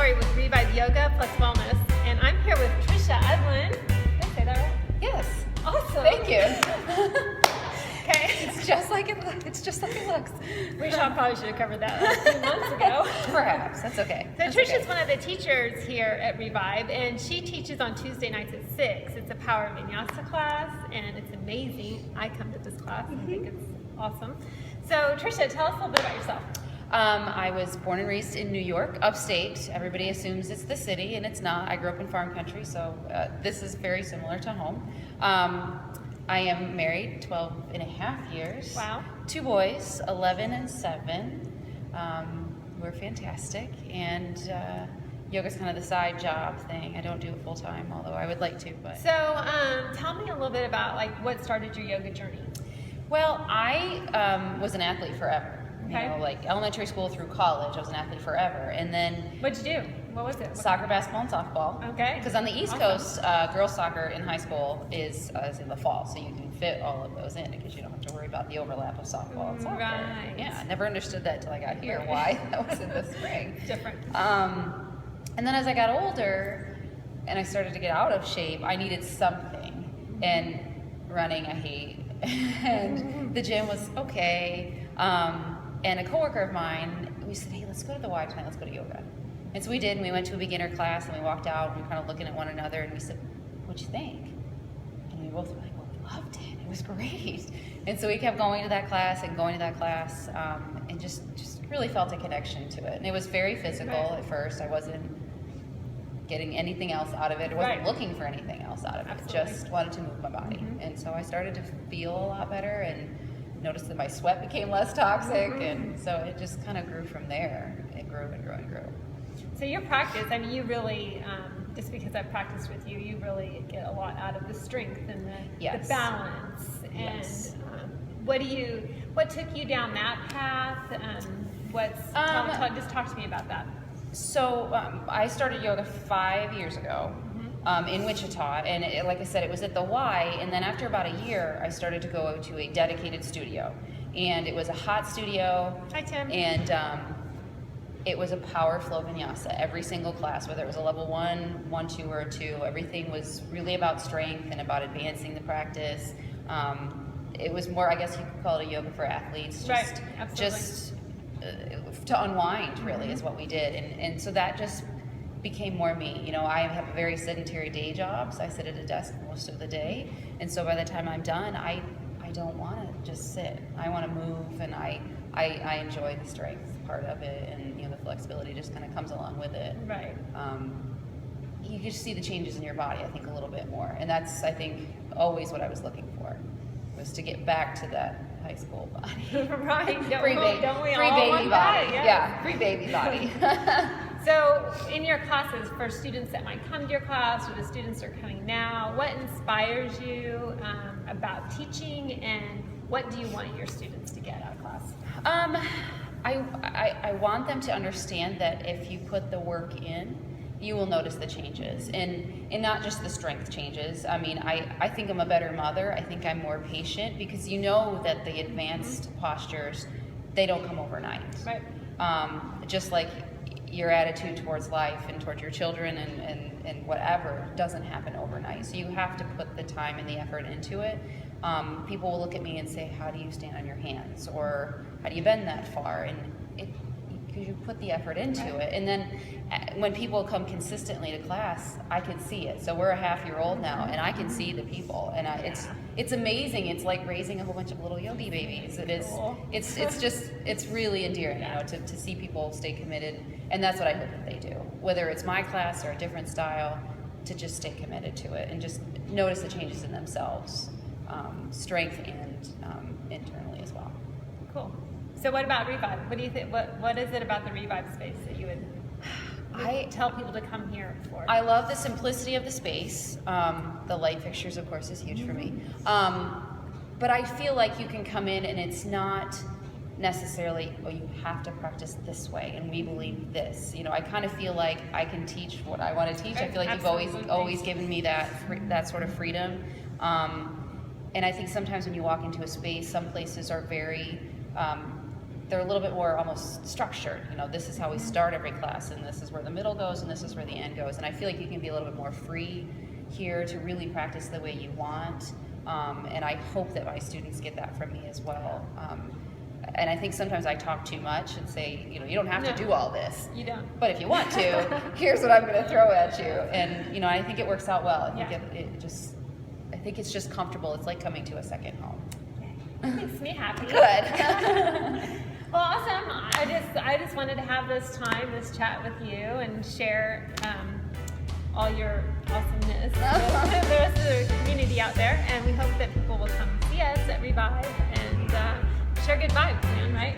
Story with reVibe Yoga plus Wellness, and I'm here with Tricia Udland. Did I say that right? Yes. Awesome. Thank you. Okay. It's just like it looks. We probably should have covered that a few months ago. Perhaps. That's okay. So That's Tricia's okay. one of the teachers here at reVibe, and she teaches on Tuesday nights at 6. It's a Power Vinyasa class, and it's amazing. I come to this class. I think it's awesome. So Tricia, tell us a little bit about yourself. I was born and raised in New York, upstate. Everybody assumes it's the city, and it's not. I grew up in farm country, so this is very similar to home. I am married 12 and a half years. Wow. 2 boys, 11 and 7. We're fantastic, and yoga's kind of the side job thing. I don't do it full time, although I would like to. But So tell me a little bit about what started your yoga journey. Well, I was an athlete forever. Okay. You know, like elementary school through college, I was an athlete forever. And then What'd you do? What was it? soccer, basketball, and softball. Okay. Because on the East Awesome. Coast, girls soccer in high school is in the fall, so you can fit all of those in because you don't have to worry about the overlap of softball and soccer. Right. Yeah, I never understood that till I got here, why that was in the spring. Different. And then as I got older and I started to get out of shape, I needed something. And running, I hate. And the gym was okay. And a coworker of mine, we said, hey, let's go to the Y tonight, let's go to yoga. And so we did, and we went to a beginner class, and we walked out, and we were kind of looking at one another, and we said, what'd you think? And we both were like, well, we loved it, it was great. And so we kept going to that class, and just really felt a connection to it. And it was very physical at first. I wasn't getting anything else out of it. I wasn't looking for anything else out of it. Absolutely. Just wanted to move my body. And so I started to feel a lot better, and noticed that my sweat became less toxic, and so it just kind of grew from there. It grew and grew and grew. So your practice, I mean, you really, just because I've practiced with you, you really get a lot out of the strength and the balance. And Yes. what took you down that path? Just talk to me about that. So I started yoga 5 years ago in Wichita, and like I said, it was at the Y, and then after about a year, I started to go to a dedicated studio, and it was a hot studio. Hi, Tim. And it was a power flow vinyasa. Every single class, whether it was a level 1, 1, 2, or a 2, everything was really about strength and about advancing the practice. It was more, I guess you could call it a yoga for athletes. Right, absolutely. Just to unwind, really, is what we did. And so that just became more me. You know, I have a very sedentary day job, so I sit at a desk most of the day. And so by the time I'm done, I don't want to just sit. I want to move, and I enjoy the strength part of it, and the flexibility just kind of comes along with it. Right. You just see the changes in your body, I think, a little bit more, and that's, I think, always what I was looking for, was to get back to that high school body. Right. Free baby want body. that? Yeah, free baby body. So in your classes, for students that might come to your class, or the students that are coming now, what inspires you about teaching, and what do you want your students to get out of class? I want them to understand that if you put the work in, you will notice the changes, and not just the strength changes. I mean, I think I'm a better mother. I think I'm more patient, because you know that the advanced postures, they don't come overnight. Right. Just like your attitude towards life and towards your children and whatever doesn't happen overnight. So you have to put the time and the effort into it. People will look at me and say, how do you stand on your hands? Or how do you bend that far? And because you put the effort into it. And then when people come consistently to class, I can see it. So we're a half-year-old now, and I can see the people. And it's amazing. It's like raising a whole bunch of little yogi babies. It is. Cool. It's really endearing, to see people stay committed. And that's what I hope that they do. Whether it's my class or a different style, to just stay committed to it and just notice the changes in themselves, strength and internally as well. Cool. So what about reVibe? What do you think? What is it about the reVibe space that you would tell people to come here for? I love the simplicity of the space. The light fixtures, of course, is huge for me. But I feel like you can come in and it's not necessarily, you have to practice this way and we believe this. I kind of feel like I can teach what I want to teach. I feel like Absolutely. you've always given me that sort of freedom. And I think sometimes when you walk into a space, some places are very they're a little bit more almost structured. You know, this is how we start every class, and this is where the middle goes, and this is where the end goes. And I feel like you can be a little bit more free here to really practice the way you want. And I hope that my students get that from me as well. And I think sometimes I talk too much and say, you know, you don't have to do all this. You don't. But if you want to, here's what I'm going to throw at you. And, you know, I think it works out well. I think I think it's just comfortable. It's like coming to a second home. It makes me happy. Good. Well, awesome. I just wanted to have this time, this chat with you, and share all your awesomeness with the rest of the community out there. And we hope that people will come see us at reVibe and share good vibes, man, right?